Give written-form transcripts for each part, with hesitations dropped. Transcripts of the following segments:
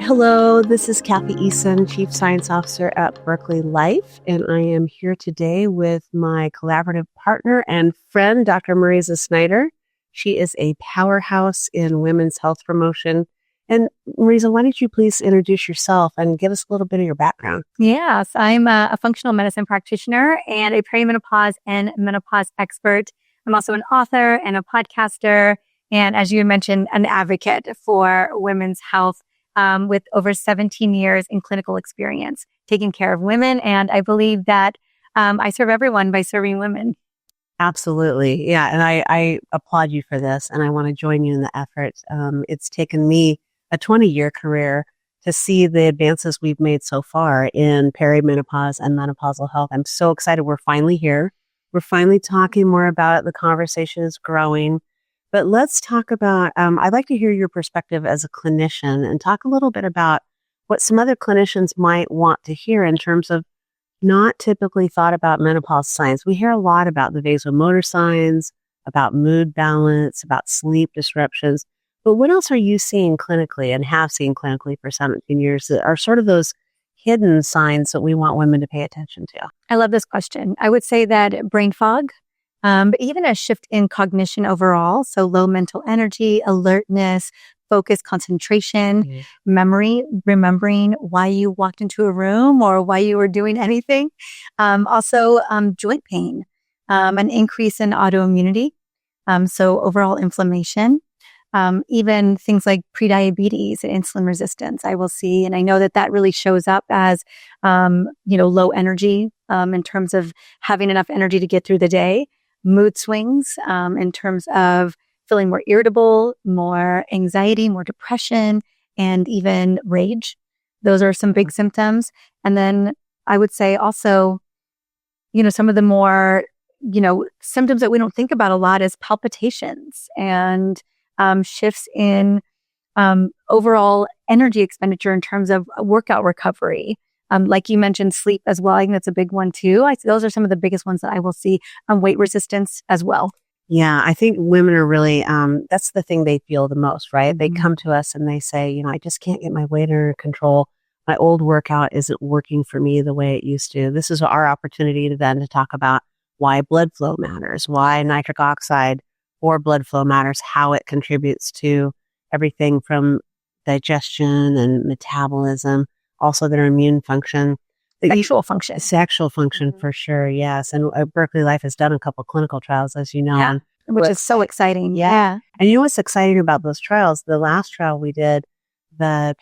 Hello, this is Cathy Eason, Chief Science Officer at Berkeley Life, and I am here today with my collaborative partner and friend, Dr. Mariza Snyder. She is a powerhouse in women's health promotion. And Mariza, why don't you please introduce yourself and give us a little bit of your background? Yes, I'm a functional medicine practitioner and a perimenopause and menopause expert. I'm also an author and a podcaster, and as you mentioned, an advocate for women's health. With over 17 years in clinical experience, taking care of women. And I believe that I serve everyone by serving women. Absolutely. Yeah. And I applaud you for this, and I want to join you in the effort. It's taken me a 20-year career to see the advances we've made so far in perimenopause and menopausal health. I'm so excited. We're finally here. We're finally talking more about it. The conversation is growing. But let's talk about, I'd like to hear your perspective as a clinician and talk a little bit about what some other clinicians might want to hear in terms of not typically thought about menopause signs. We hear a lot about the vasomotor signs, about mood balance, about sleep disruptions. But what else are you seeing clinically and have seen clinically for 17 years that are sort of those hidden signs that we want women to pay attention to? I love this question. I would say that brain fog, but even a shift in cognition overall. So low mental energy, alertness, focus, concentration, memory, remembering why you walked into a room or why you were doing anything. Also, joint pain, an increase in autoimmunity. So overall inflammation, even things like prediabetes and insulin resistance, I will see. And I know that that really shows up as, low energy, in terms of having enough energy to get through the day. Mood swings, in terms of feeling more irritable, more anxiety, more depression, and even rage. Those are some big symptoms. And then I would say also, some of the more, symptoms that we don't think about a lot is palpitations and shifts in overall energy expenditure in terms of workout recovery. Like you mentioned, sleep as well. I think that's a big one too. Those are some of the biggest ones that I will see. Weight resistance as well. Yeah, I think women are really, that's the thing they feel the most, right? Mm-hmm. They come to us and they say, I just can't get my weight under control. My old workout isn't working for me the way it used to. This is our opportunity to talk about why blood flow matters, why nitric oxide or blood flow matters, how it contributes to everything from digestion and metabolism, also their immune function. Sexual function. Sexual function, for sure, yes. And Berkeley Life has done a couple clinical trials, as you know. Yeah, which is so exciting. Yeah. And what's exciting about those trials? The last trial we did, the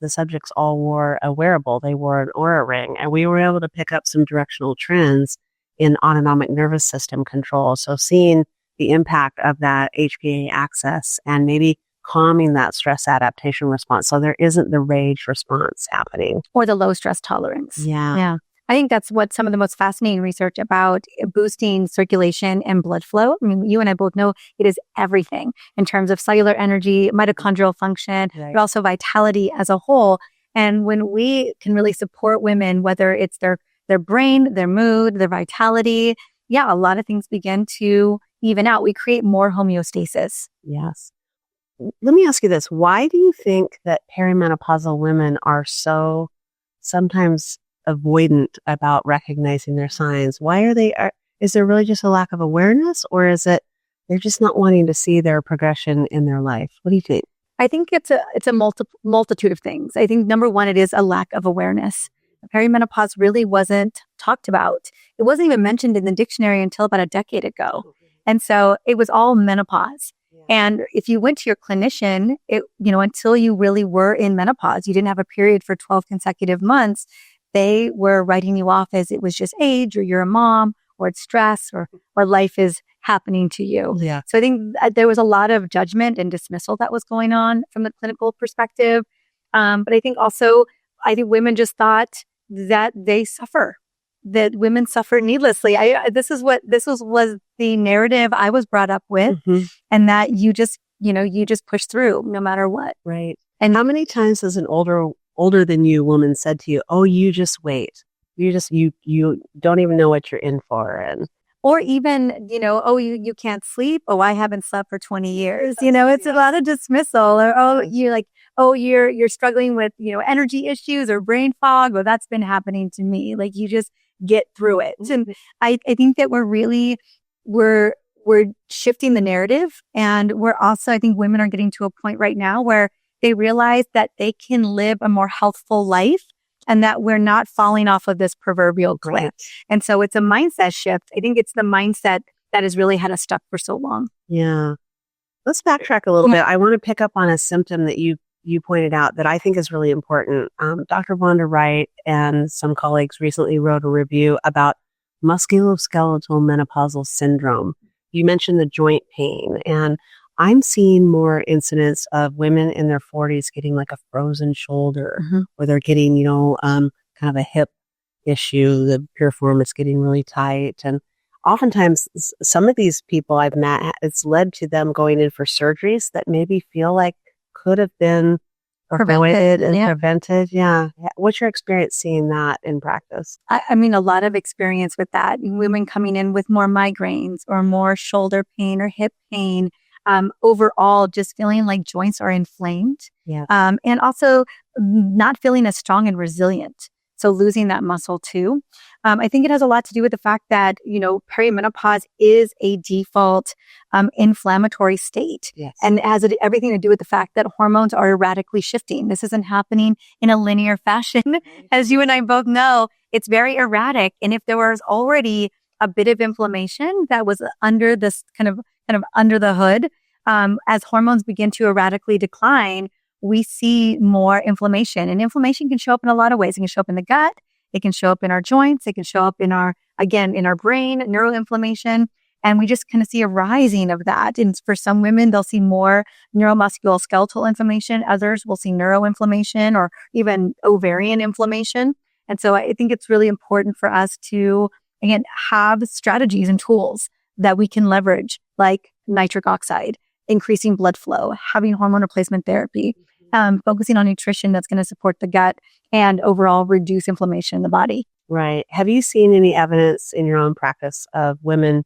subjects all wore a wearable. They wore an Oura ring. And we were able to pick up some directional trends in autonomic nervous system control. So seeing the impact of that HPA axis and maybe calming that stress adaptation response. So there isn't the rage response happening. Or the low stress tolerance. Yeah. I think that's what some of the most fascinating research about boosting circulation and blood flow. I mean, you and I both know it is everything in terms of cellular energy, mitochondrial function, right, but also vitality as a whole. And when we can really support women, whether it's their brain, their mood, their vitality, a lot of things begin to even out. We create more homeostasis. Yes. Let me ask you this. Why do you think that perimenopausal women are so sometimes avoidant about recognizing their signs? Why are they, is there really just a lack of awareness, or is it they're just not wanting to see their progression in their life? What do you think? I think it's a multitude of things. I think number one, it is a lack of awareness. Perimenopause really wasn't talked about. It wasn't even mentioned in the dictionary until about a decade ago. And so it was all menopause. And if you went to your clinician, until you really were in menopause, you didn't have a period for 12 consecutive months, they were writing you off as it was just age, or you're a mom, or it's stress, or life is happening to you. Yeah. So I think there was a lot of judgment and dismissal that was going on from the clinical perspective. But I think women just thought that they suffer, that women suffer needlessly. This was the narrative I was brought up with, and that you just push through no matter what. Right. And how many times has an older than you woman said to you, "Oh, you just wait. You don't even know what you're in for," and or even, "Oh, you can't sleep. Oh, I haven't slept for 20 years." It's a lot of dismissal, or, "Oh, you're like, oh, you're struggling with, energy issues or brain fog. Well, that's been happening to me. Like you just get through it. And I think that we're shifting the narrative. And we're also, I think women are getting to a point right now where they realize that they can live a more healthful life and that we're not falling off of this proverbial cliff. Right. And so it's a mindset shift. I think it's the mindset that has really had us stuck for so long. Yeah. Let's backtrack a little bit. I want to pick up on a symptom that you pointed out that I think is really important. Dr. Vonda Wright and some colleagues recently wrote a review about musculoskeletal menopausal syndrome. You mentioned the joint pain, and I'm seeing more incidents of women in their 40s getting like a frozen shoulder, or they're getting, kind of a hip issue. The piriform is getting really tight. And oftentimes some of these people I've met, it's led to them going in for surgeries that maybe feel like could have been avoided and prevented. Yeah. What's your experience seeing that in practice? I mean, a lot of experience with that. Women coming in with more migraines or more shoulder pain or hip pain. Overall, just feeling like joints are inflamed. Yeah. And also not feeling as strong and resilient. So losing that muscle too. I think it has a lot to do with the fact that, perimenopause is a default inflammatory state. Yes. And it has everything to do with the fact that hormones are erratically shifting. This isn't happening in a linear fashion. As you and I both know, it's very erratic. And if there was already a bit of inflammation that was under this kind of under the hood, as hormones begin to erratically decline, we see more inflammation. And inflammation can show up in a lot of ways. It can show up in the gut. It can show up in our joints. It can show up in our brain, neuroinflammation. And we just kind of see a rising of that. And for some women, they'll see more neuromusculoskeletal inflammation. Others will see neuroinflammation or even ovarian inflammation. And so I think it's really important for us to, again, have strategies and tools that we can leverage, like nitric oxide, increasing blood flow, having hormone replacement therapy, focusing on nutrition that's going to support the gut and overall reduce inflammation in the body. Right. Have you seen any evidence in your own practice of women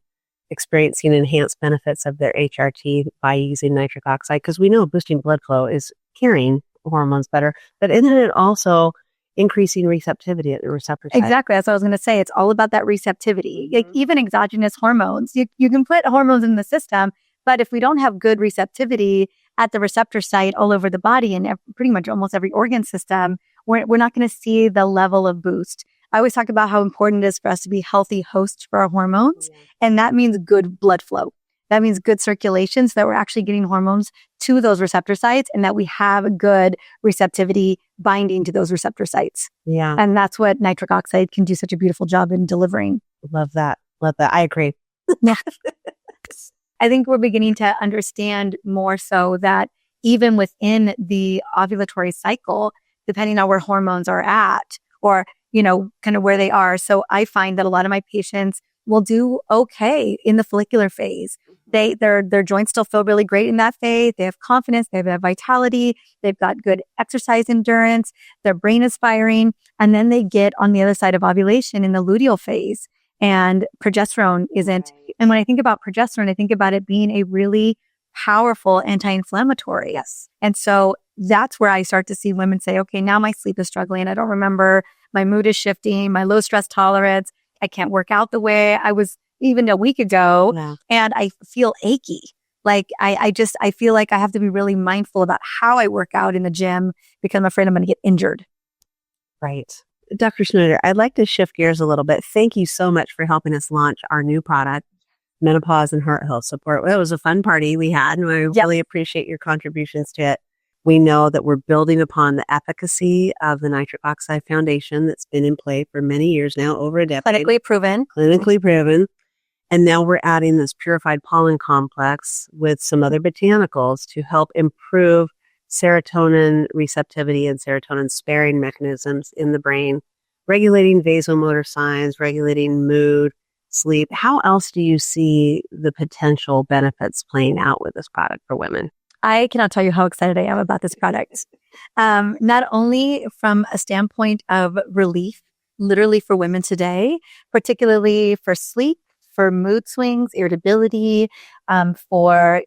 experiencing enhanced benefits of their HRT by using nitric oxide? Because we know boosting blood flow is carrying hormones better, but isn't it also increasing receptivity at the receptor site? Exactly. That's what I was going to say. It's all about that receptivity. Like even exogenous hormones, you can put hormones in the system, but if we don't have good receptivity at the receptor site all over the body and pretty much almost every organ system, we're not going to see the level of boost. I always talk about how important it is for us to be healthy hosts for our hormones. And that means good blood flow. That means good circulation so that we're actually getting hormones to those receptor sites and that we have good receptivity binding to those receptor sites. Yeah. And that's what nitric oxide can do such a beautiful job in delivering. Love that. I agree. I think we're beginning to understand more so that even within the ovulatory cycle, depending on where hormones are at or, kind of where they are. So I find that a lot of my patients will do okay in the follicular phase. Their joints still feel really great in that phase. They have confidence. They have vitality. They've got good exercise endurance. Their brain is firing. And then they get on the other side of ovulation in the luteal phase. And progesterone isn't. And when I think about progesterone, I think about it being a really powerful anti-inflammatory. Yes. And so that's where I start to see women say, okay, now my sleep is struggling. I don't remember. My mood is shifting. My low stress tolerance. I can't work out the way I was even a week ago. Yeah. And I feel achy. Like I feel like I have to be really mindful about how I work out in the gym because I'm afraid I'm going to get injured. Right. Dr. Snyder, I'd like to shift gears a little bit. Thank you so much for helping us launch our new product, Menopause and Heart Health Support. It was a fun party we had, and I really appreciate your contributions to it. We know that we're building upon the efficacy of the Nitric Oxide Foundation that's been in play for many years now, over a decade. Clinically proven. And now we're adding this purified pollen complex with some other botanicals to help improve serotonin receptivity and serotonin sparing mechanisms in the brain, regulating vasomotor signs, regulating mood, sleep. How else do you see the potential benefits playing out with this product for women? I cannot tell you how excited I am about this product. Not only from a standpoint of relief, literally for women today, particularly for sleep, for mood swings, irritability, for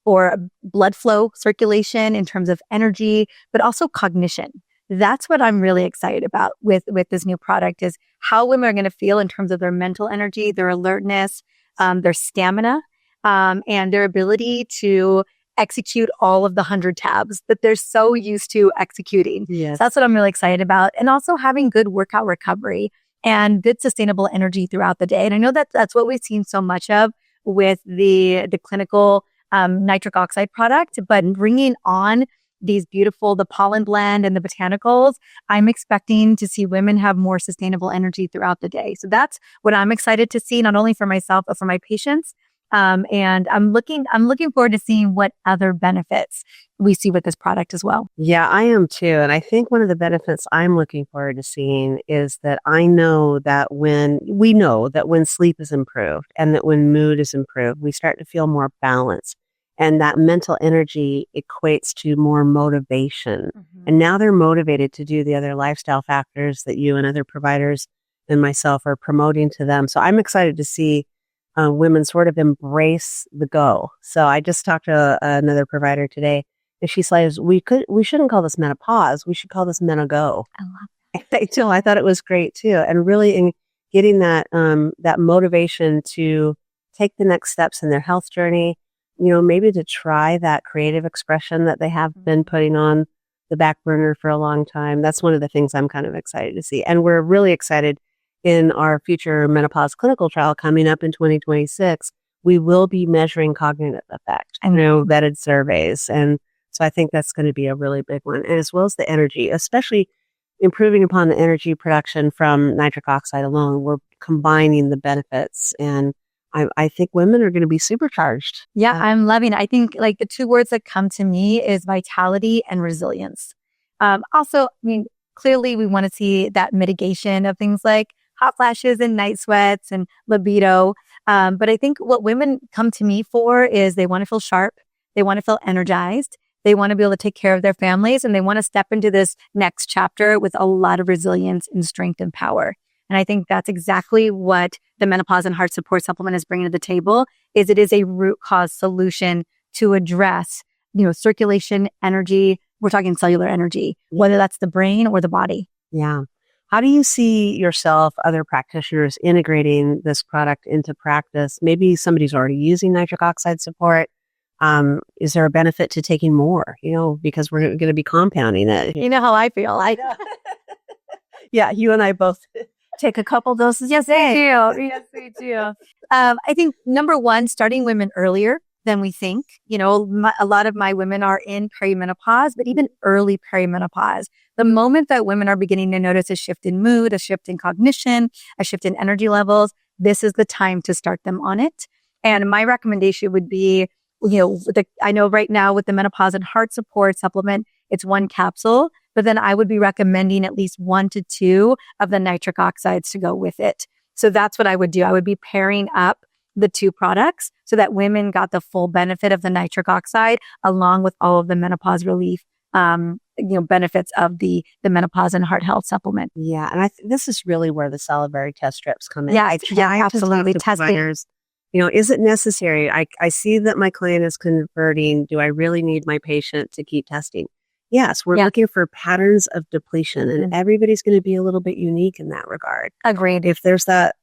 for blood flow, circulation in terms of energy, but also cognition. That's what I'm really excited about with this new product is how women are going to feel in terms of their mental energy, their alertness, their stamina, and their ability to execute all of the 100 tabs that they're so used to executing. Yes. So that's what I'm really excited about. And also having good workout recovery and good sustainable energy throughout the day. And I know that that's what we've seen so much of with the clinical nitric oxide product, but bringing on these beautiful, the pollen blend and the botanicals, I'm expecting to see women have more sustainable energy throughout the day. So that's what I'm excited to see, not only for myself, but for my patients. And I'm looking forward to seeing what other benefits we see with this product as well. Yeah, I am too. And I think one of the benefits I'm looking forward to seeing is that we know that when sleep is improved and that when mood is improved, we start to feel more balanced. And that mental energy equates to more motivation. Mm-hmm. And now they're motivated to do the other lifestyle factors that you and other providers and myself are promoting to them. So I'm excited to see women sort of embrace the go. So I just talked to another provider today, and she says we shouldn't call this menopause. We should call this menogo. I love that. I thought it was great too, and really in getting that motivation to take the next steps in their health journey. Maybe to try that creative expression that they have been putting on the back burner for a long time. That's one of the things I'm kind of excited to see. And we're really excited in our future menopause clinical trial coming up in 2026. We will be measuring cognitive effect, vetted surveys. And so I think that's going to be a really big one, and as well as the energy, especially improving upon the energy production from nitric oxide alone. We're combining the benefits, and I think women are going to be supercharged. Yeah, I'm loving it. I think like the two words that come to me is vitality and resilience. Also, clearly we want to see that mitigation of things like hot flashes and night sweats and libido. But I think what women come to me for is they want to feel sharp. They want to feel energized. They want to be able to take care of their families, and they want to step into this next chapter with a lot of resilience and strength and power. And I think that's exactly what the Menopause and Heart Support Supplement is bringing to the table, is it is a root cause solution to address, circulation, energy. We're talking cellular energy, whether that's the brain or the body. Yeah. How do you see yourself, other practitioners integrating this product into practice? Maybe somebody's already using nitric oxide support. Is there a benefit to taking more, because we're going to be compounding it? You know how I feel. I know. Yeah, you and I both take a couple doses. Yes, we do. Yes, we do. I think number one, starting women earlier than we think. A lot of my women are in perimenopause, but even early perimenopause. The moment that women are beginning to notice a shift in mood, a shift in cognition, a shift in energy levels, this is the time to start them on it. And my recommendation would be, I know right now with the Menopause and Heart Support Supplement, it's 1 capsule, but then I would be recommending at least 1 to 2 of the nitric oxides to go with it. So that's what I would do. I would be pairing up the 2 products so that women got the full benefit of the nitric oxide along with all of the menopause relief, benefits of the Menopause and Heart Health Supplement. Yeah. And this is really where the salivary test strips come in. Yeah, absolutely. Testing. Is it necessary? I see that my client is converting. Do I really need my patient to keep testing? Yes, we're looking for patterns of depletion, and everybody's going to be a little bit unique in that regard. Agreed. If there's that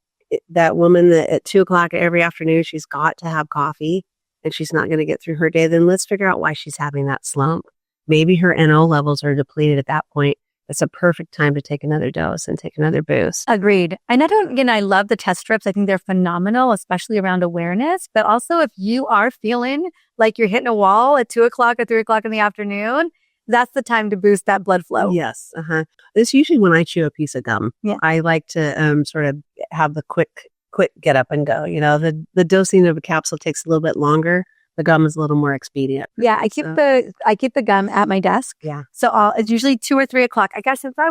woman that at 2:00 every afternoon, she's got to have coffee and she's not going to get through her day, then let's figure out why she's having that slump. Maybe her NO levels are depleted at that point. It's a perfect time to take another dose and take another boost. Agreed. And I love the test strips. I think they're phenomenal, especially around awareness. But also if you are feeling like you're hitting a wall at 2:00 or 3:00 in the afternoon, that's the time to boost that blood flow. Yes. This is usually when I chew a piece of gum. Yeah. I like to sort of have the quick get up and go. The dosing of a capsule takes a little bit longer. The gum is a little more expedient. Yeah, I keep the gum at my desk. Yeah. So it's usually 2 or 3 o'clock. I guess since I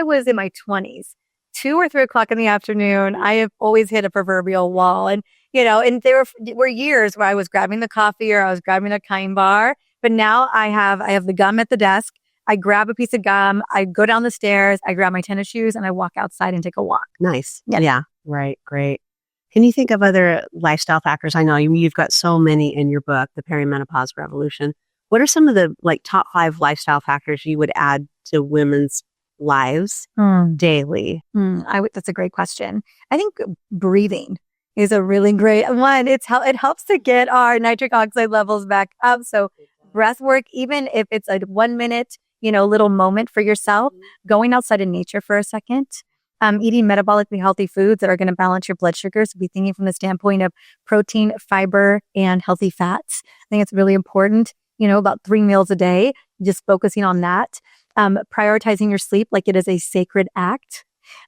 was in my 20s, 2 or 3 o'clock in the afternoon, I have always hit a proverbial wall. And and there were years where I was grabbing the coffee or I was grabbing a Kind bar. But now I have the gum at the desk. I grab a piece of gum. I go down the stairs. I grab my tennis shoes and I walk outside and take a walk. Nice. Yes. Yeah. Right. Great. Can you think of other lifestyle factors? I know you've got so many in your book, The Perimenopause Revolution. What are some of the top 5 lifestyle factors you would add to women's lives daily? That's a great question. I think breathing is a really great one. It helps to get our nitric oxide levels back up. So breath work, even if it's a 1 minute, little moment for yourself, going outside in nature for a second, eating metabolically healthy foods that are going to balance your blood sugars. Be thinking from the standpoint of protein, fiber, and healthy fats. I think it's really important, about 3 meals a day, just focusing on that. Prioritizing your sleep like it is a sacred act,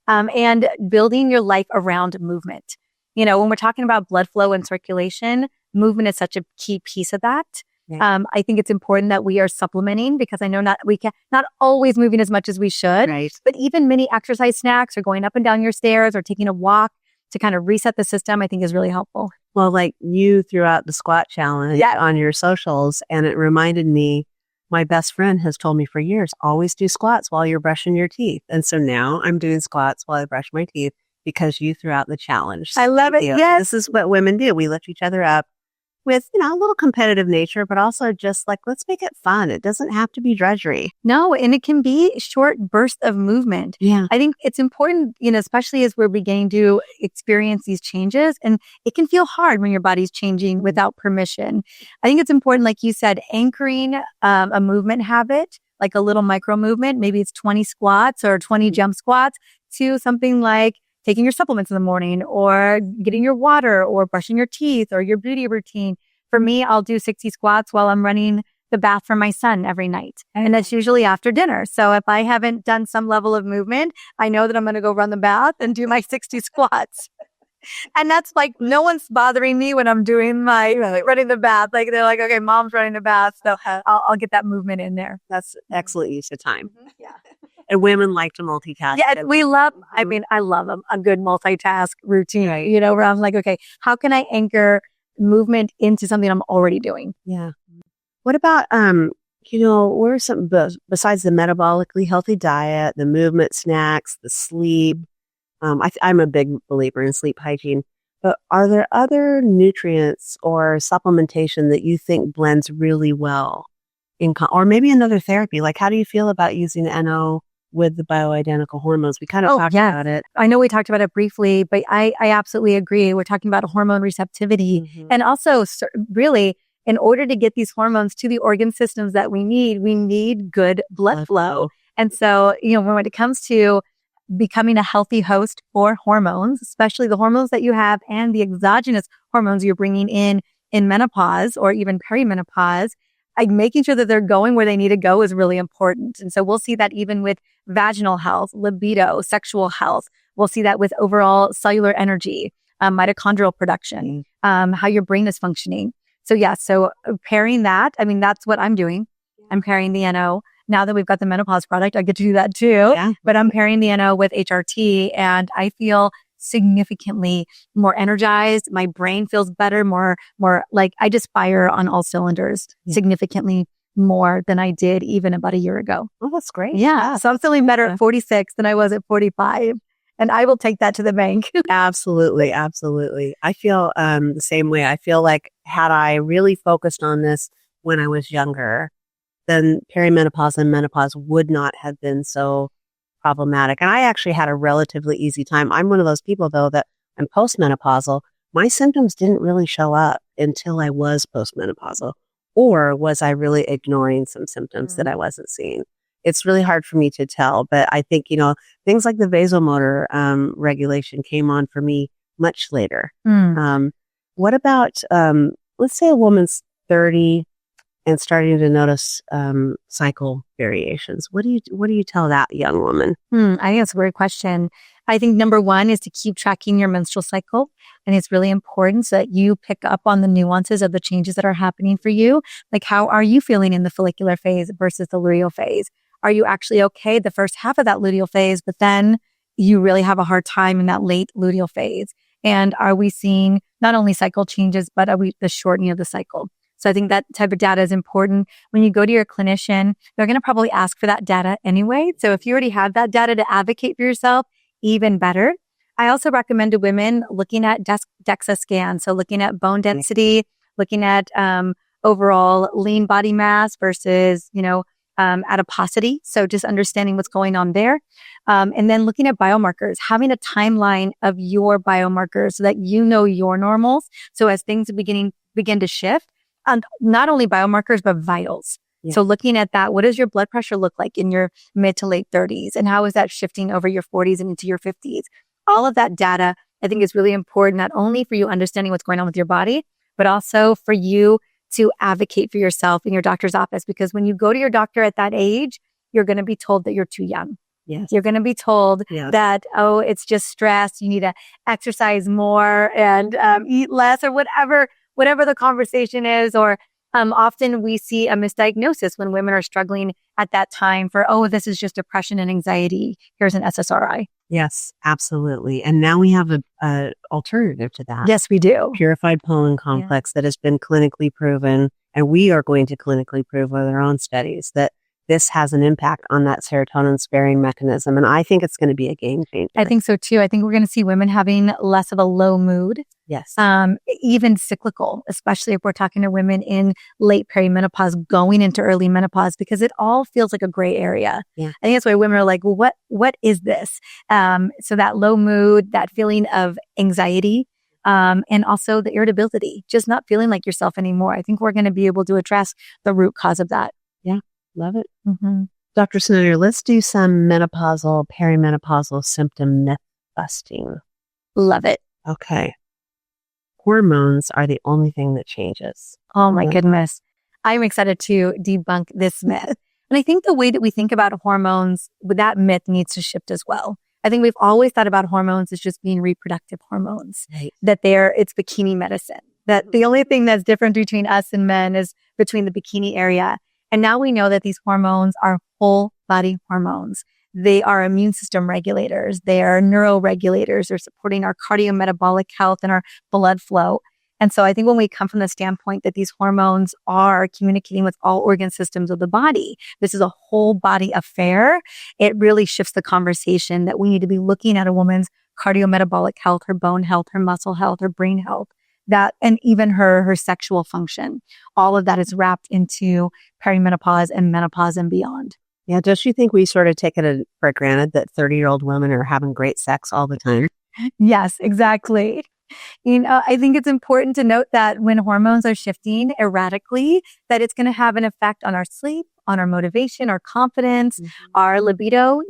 and building your life around movement. When we're talking about blood flow and circulation, movement is such a key piece of that. Yeah. I think it's important that we are supplementing, because I know not always moving as much as we should, right. But even mini exercise snacks or going up and down your stairs or taking a walk to kind of reset the system, I think is really helpful. Well, like you threw out the squat challenge on your socials, and it reminded me, my best friend has told me for years, always do squats while you're brushing your teeth. And so now I'm doing squats while I brush my teeth because you threw out the challenge. I love it. Yes. This is what women do. We lift each other up with, a little competitive nature, but also just let's make it fun. It doesn't have to be drudgery. No, and it can be short bursts of movement. Yeah. I think it's important, especially as we're beginning to experience these changes, and it can feel hard when your body's changing without permission. I think it's important, like you said, anchoring a movement habit, like a little micro movement. Maybe it's 20 squats or 20 jump squats, to something like taking your supplements in the morning, or getting your water, or brushing your teeth, or your beauty routine. For me, I'll do 60 squats while I'm running the bath for my son every night. And that's usually after dinner. So if I haven't done some level of movement, I know that I'm going to go run the bath and do my 60 squats. And that's no one's bothering me when I'm doing my running the bath. They're like, okay, mom's running the bath. So I'll get that movement in there. That's excellent use of time. Yeah. And women like to multitask. Yeah, we love, I love a good multitask routine, where I'm like, okay, how can I anchor movement into something I'm already doing? Yeah. What about, what are some, besides the metabolically healthy diet, the movement snacks, the sleep? I'm a big believer in sleep hygiene, but are there other nutrients or supplementation that you think blends really well or maybe another therapy? How do you feel about using NO with the bioidentical hormones? We kind of talked about it. I know we talked about it briefly, but I absolutely agree. We're talking about hormone receptivity. And also, really, in order to get these hormones to the organ systems that we need good blood flow. And so, when it comes to becoming a healthy host for hormones, especially the hormones that you have and the exogenous hormones you're bringing in menopause or even perimenopause, making sure that they're going where they need to go is really important. And so we'll see that even with vaginal health, libido, sexual health. We'll see that with overall cellular energy, mitochondrial production, how your brain is functioning. So pairing that, that's what I'm doing. I'm pairing the NO. Now that we've got the menopause product, I get to do that too. Yeah. But I'm pairing the NO with HRT, and I feel significantly more energized. My brain feels better, more like I just fire on all cylinders significantly more than I did even about a year ago. Oh, that's great. Yeah. So I'm feeling better at 46 than I was at 45. And I will take that to the bank. Absolutely. Absolutely. I feel the same way. I feel like had I really focused on this when I was younger, then perimenopause and menopause would not have been so problematic. And I actually had a relatively easy time. I'm one of those people, though, that I'm postmenopausal. My symptoms didn't really show up until I was postmenopausal. Or was I really ignoring some symptoms that I wasn't seeing? It's really hard for me to tell. But I think, things like the vasomotor regulation came on for me much later. What about, let's say a woman's 30 and starting to notice cycle variations? What do you tell that young woman? I think that's a great question. I think number one is to keep tracking your menstrual cycle. And it's really important so that you pick up on the nuances of the changes that are happening for you. Like, how are you feeling in the follicular phase versus the luteal phase? Are you actually okay the first half of that luteal phase, but then you really have a hard time in that late luteal phase? And are we seeing not only cycle changes, but are we the shortening of the cycle? So I think that type of data is important. When you go to your clinician, they're going to probably ask for that data anyway. So if you already have that data to advocate for yourself, even better. I also recommend to women looking at DEXA scans. So looking at bone density, looking at overall lean body mass versus, adiposity. So just understanding what's going on there. And then looking at biomarkers, having a timeline of your biomarkers so that you know your normals. So as things begin to shift, not only biomarkers, but vitals. Yeah. So looking at that, what does your blood pressure look like in your mid to late 30s? And how is that shifting over your 40s and into your 50s? All of that data, I think, is really important, not only for you understanding what's going on with your body, but also for you to advocate for yourself in your doctor's office. Because when you go to your doctor at that age, you're going to be told that you're too young. Yes. You're going to be told that, it's just stress. You need to exercise more and eat less or whatever the conversation is. Or often we see a misdiagnosis when women are struggling at that time for, this is just depression and anxiety. Here's an SSRI. Yes, absolutely. And now we have a alternative to that. Yes, we do. Purified pollen complex that has been clinically proven, and we are going to clinically prove with our own studies that this has an impact on that serotonin sparing mechanism. And I think it's going to be a game changer. I think so too. I think we're going to see women having less of a low mood. Yes. Even cyclical, especially if we're talking to women in late perimenopause going into early menopause, because it all feels like a gray area. Yeah. I think that's why women are like, well, what is this? So that low mood, that feeling of anxiety, and also the irritability, just not feeling like yourself anymore. I think we're going to be able to address the root cause of that. Yeah. Love it. Mm-hmm. Dr. Snyder, let's do some menopausal, perimenopausal symptom myth busting. Love it. Okay. Hormones are the only thing that changes. Oh my goodness. I'm excited to debunk this myth. And I think the way that we think about hormones, that myth needs to shift as well. I think we've always thought about hormones as just being reproductive hormones, right? That it's bikini medicine. That the only thing that's different between us and men is between the bikini area. And now we know that these hormones are whole body hormones. They are immune system regulators. They are neuroregulators. They're supporting our cardiometabolic health and our blood flow. And so I think when we come from the standpoint that these hormones are communicating with all organ systems of the body, this is a whole body affair. It really shifts the conversation that we need to be looking at a woman's cardiometabolic health, her bone health, her muscle health, her brain health. That, and even her sexual function, all of that is wrapped into perimenopause and menopause and beyond. Yeah. Don't you think we sort of take it for granted that 30-year-old women are having great sex all the time? Yes, exactly. I think it's important to note that when hormones are shifting erratically, that it's going to have an effect on our sleep, on our motivation, our confidence, our libido.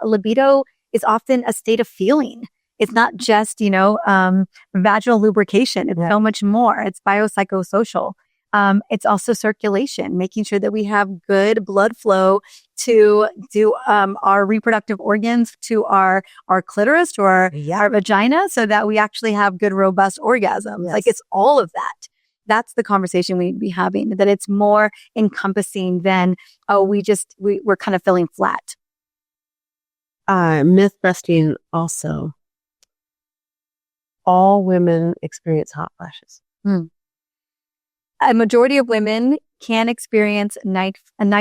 Libido is often a state of feeling. It's not just, vaginal lubrication. It's so much more. It's biopsychosocial. It's also circulation, making sure that we have good blood flow to our reproductive organs, to our clitoris, to our vagina, so that we actually have good, robust orgasms. Yes. Like it's all of that. That's the conversation we'd be having, that it's more encompassing than, we're kind of feeling flat. Myth busting also. All women experience hot flashes. A majority of women can experience night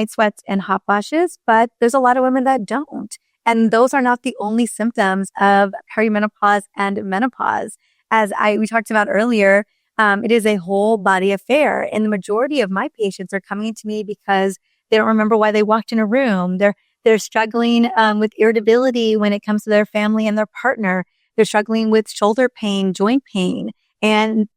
sweats and hot flashes, but there's a lot of women that don't. And those are not the only symptoms of perimenopause and menopause. As we talked about earlier, it is a whole body affair. And the majority of my patients are coming to me because they don't remember why they walked in a room. They're struggling with irritability when it comes to their family and their partner. They're struggling with shoulder pain, joint pain. And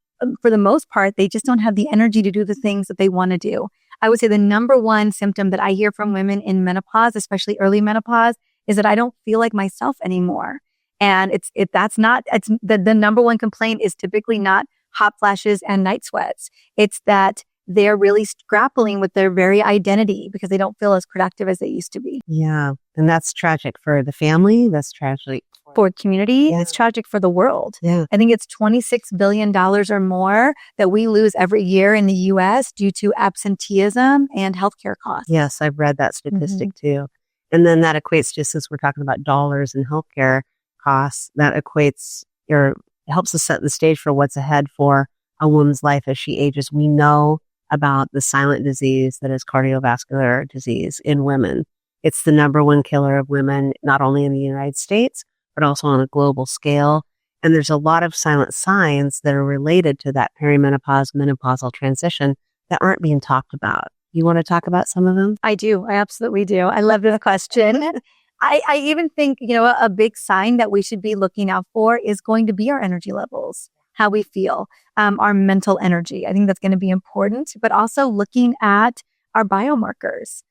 for the most part, they just don't have the energy to do the things that they want to do. I would say the number one symptom that I hear from women in menopause, especially early menopause, is that I don't feel like myself anymore. And the number one complaint is typically not hot flashes and night sweats. It's that they're really grappling with their very identity because they don't feel as productive as they used to be. Yeah. And that's tragic for the family. That's tragic for community. Yeah. It's tragic for the world. Yeah. I think it's $26 billion or more that we lose every year in the U.S. due to absenteeism and healthcare costs. Yes, I've read that statistic too. And then that equates, just as we're talking about dollars and healthcare costs, that equates or helps us set the stage for what's ahead for a woman's life as she ages. We know about the silent disease that is cardiovascular disease in women. It's the number one killer of women, not only in the United States, but also on a global scale. And there's a lot of silent signs that are related to that perimenopause, menopausal transition that aren't being talked about. You want to talk about some of them? I do. I absolutely do. I love this question. I even think, a big sign that we should be looking out for is going to be our energy levels, how we feel, our mental energy. I think that's going to be important, but also looking at our biomarkers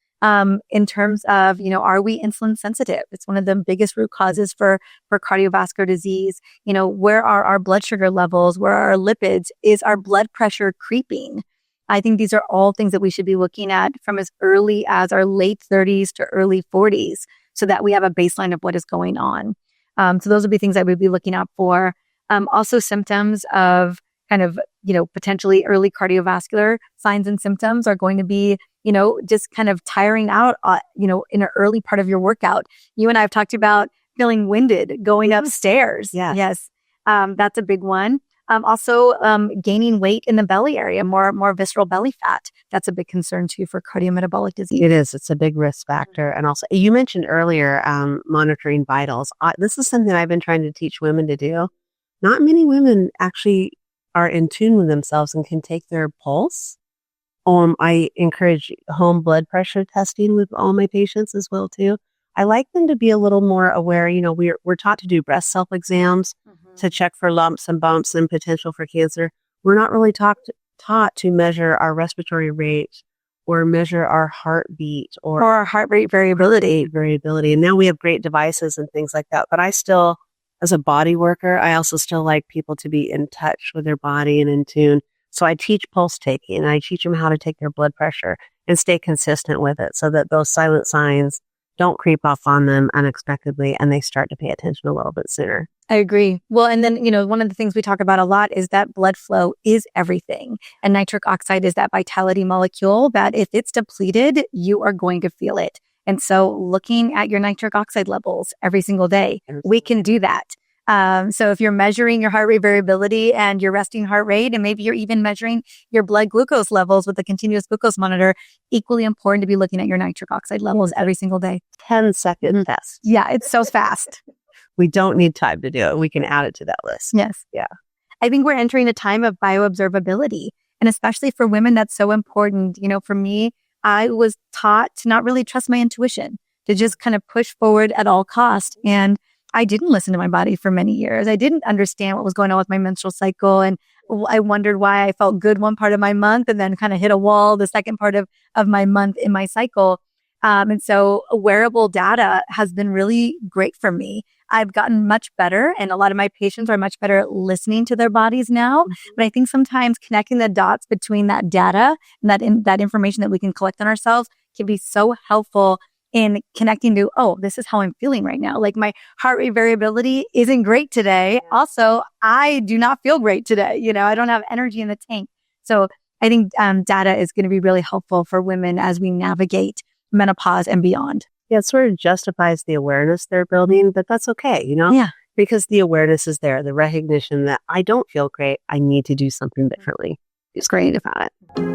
in terms of, are we insulin sensitive? It's one of the biggest root causes for cardiovascular disease. Where are our blood sugar levels? Where are our lipids? Is our blood pressure creeping? I think these are all things that we should be looking at from as early as our late 30s to early 40s so that we have a baseline of what is going on. So those would be things I would be looking out for. Also symptoms of kind of, potentially early cardiovascular signs and symptoms are going to be, just kind of tiring out, in an early part of your workout. You and I have talked about feeling winded, going upstairs. Yes. That's a big one. Also, gaining weight in the belly area, more visceral belly fat. That's a big concern too for cardiometabolic disease. It is. It's a big risk factor. And also, you mentioned earlier, monitoring vitals. This is something I've been trying to teach women to do. Not many women actually are in tune with themselves and can take their pulse. I encourage home blood pressure testing with all my patients as well too. I like them to be a little more aware. We're taught to do breast self-exams to check for lumps and bumps and potential for cancer. We're not really taught to measure our respiratory rate or measure our heartbeat or our heart rate variability. And now we have great devices and things like that. But I still, as a body worker, I also still like people to be in touch with their body and in tune. So I teach pulse taking and I teach them how to take their blood pressure and stay consistent with it so that those silent signs don't creep off on them unexpectedly and they start to pay attention a little bit sooner. I agree. Well, and then, one of the things we talk about a lot is that blood flow is everything. And nitric oxide is that vitality molecule that if it's depleted, you are going to feel it. And so looking at your nitric oxide levels every single day, we can do that. So if you're measuring your heart rate variability and your resting heart rate, and maybe you're even measuring your blood glucose levels with a continuous glucose monitor, equally important to be looking at your nitric oxide levels every single day. 10-second test. Yeah, it's so fast. We don't need time to do it. We can add it to that list. Yes. Yeah. I think we're entering a time of bioobservability. And especially for women, that's so important. For me, I was taught to not really trust my intuition, to just kind of push forward at all costs. And I didn't listen to my body for many years. I didn't understand what was going on with my menstrual cycle. And I wondered why I felt good one part of my month and then kind of hit a wall the second part of my month in my cycle. And so wearable data has been really great for me. I've gotten much better, and a lot of my patients are much better at listening to their bodies now. But I think sometimes connecting the dots between that data and that information that we can collect on ourselves can be so helpful in connecting to, this is how I'm feeling right now. Like my heart rate variability isn't great today. Also, I do not feel great today. I don't have energy in the tank. So I think data is going to be really helpful for women as we navigate menopause and beyond. Yeah, it sort of justifies the awareness they're building, but that's okay, Yeah. Because the awareness is there, the recognition that I don't feel great, I need to do something differently. It's great about it.